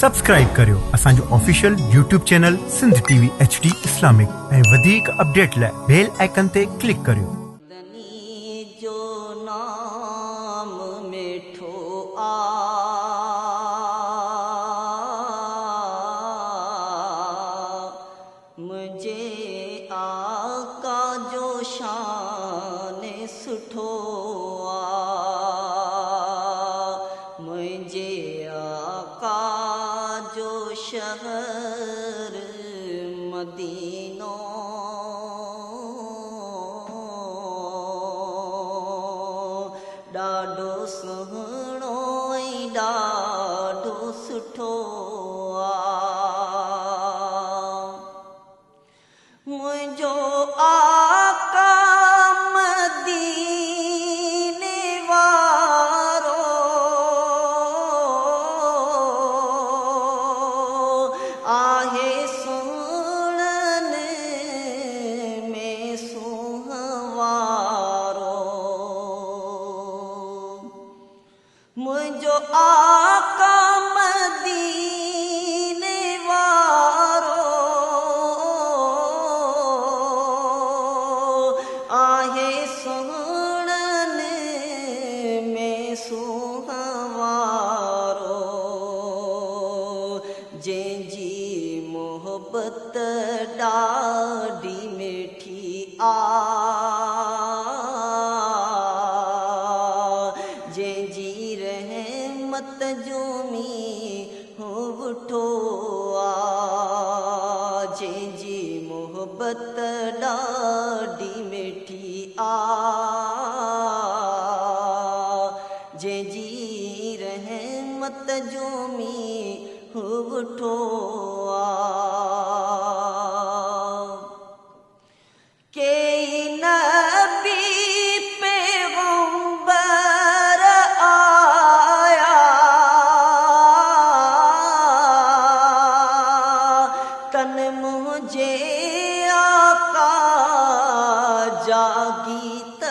Subscribe करियो असांजो official YouTube channel Sindh TV HD Islamic ऐं वधीक अपडेट लाइ बेल आइकन ते क्लिक करियो। जो नाम मिठो आ मुझे आका जो शान सुठो आ मुझे आका जो शहर मदीनो ॾाढो सुहिणो ऐं ॾाढो सुठो मुझो आका मदीने वारो आहे सुणन में सुहवारो मुझो आका मदीने वारो आहे सुणन में सुहवारो जंहिंजी मोहबत ॾाढी मिठी आ जंहिंजी रहमत जुमी हो वठो आ जंहिंजी मोहबत ॾाढी मिठी आ जंहिंजी रहमत जुमी हो वठो आ मुझे आका जा गीत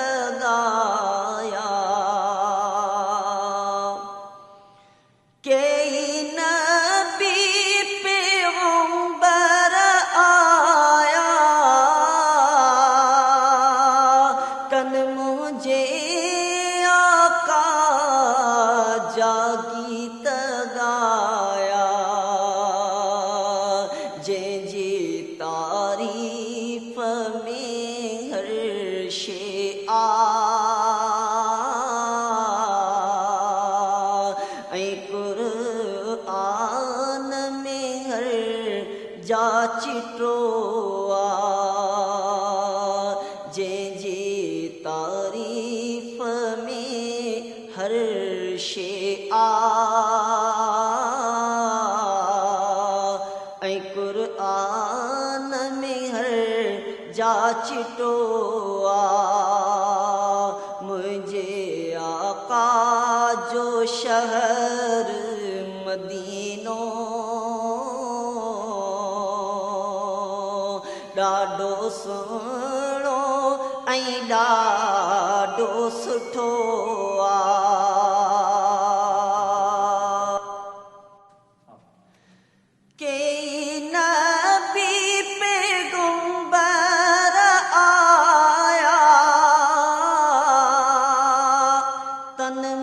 गाया कई नबी पैगंबर आया कन मुझे आका जा गीत गाया जंहिंजी तारीफ़ में हर शे आ ऐं क़ुरआन में हर जा चिटो आ जंहिंजी तारीफ़ में हर शे आ ऐं क़ुरआन में हर जा चिटो आ मुझे आका जो शहर मदीनो ॾाढो सुहिणो ऐं ॾाढो सुठो आ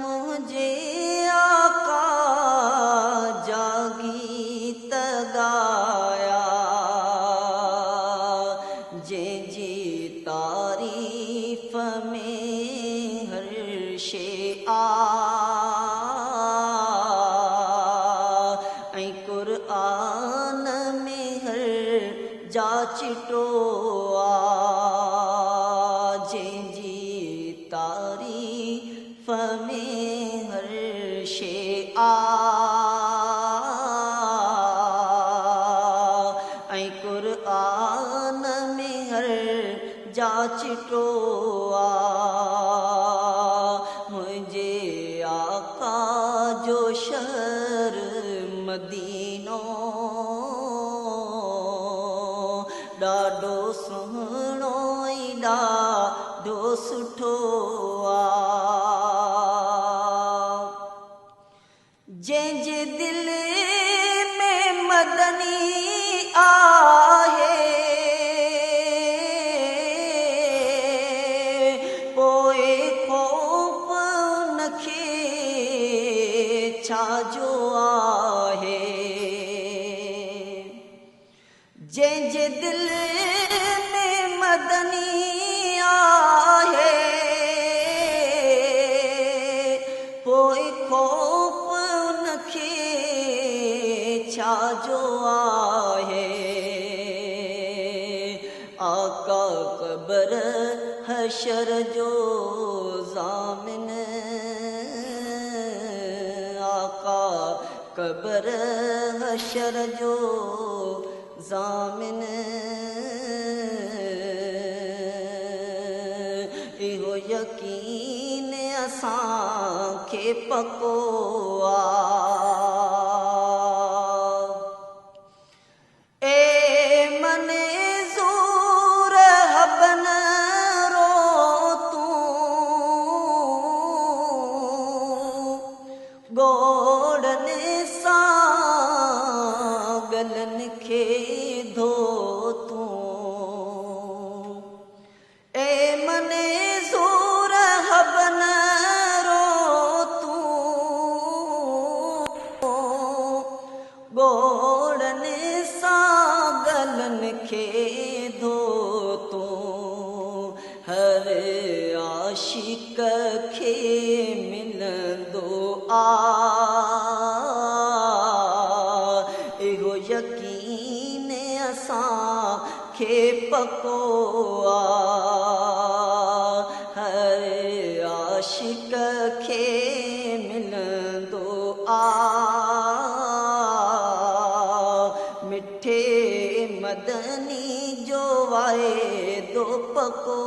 मुझे आका जा गीत गाया जंहिंजी तारीफ़ में हर शे आ ऐं क़ुरआन में हर जा चिटो आ जंहिंजी तारीफ़ में हर शे आ ऐं क़ुरआन में हर जा चिटो आ मुझे आका जो शहर मदीनो ॾाढो सुहिणो ऐं ॾाढो सुठो आ जंहिंजे दिल छा जो आहे आका क़ब्र हशर जो ज़ामिन आका क़ब्र हशर जो ज़ामिन इहो यकीन असांखे पको गोड़ने सां गलनि खे धो तूं ए मने ज़ूर हबन रो तूं गोड़ने सां गलनि खे धो तूं हर आशिक खे मिलंदो इहो यकीन असांखे पको हर आशिक खे मिलंदो मिठे मदनी जो वाइदो पको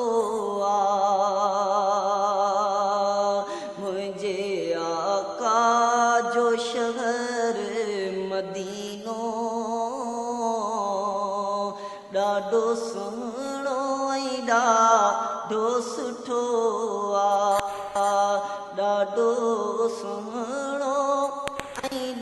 मुंहिंजे आका जो शहर मदीनो ॾाढो सुहिणो ऐं ॾाढो सुठो ॾाढो सुहिणो ऐं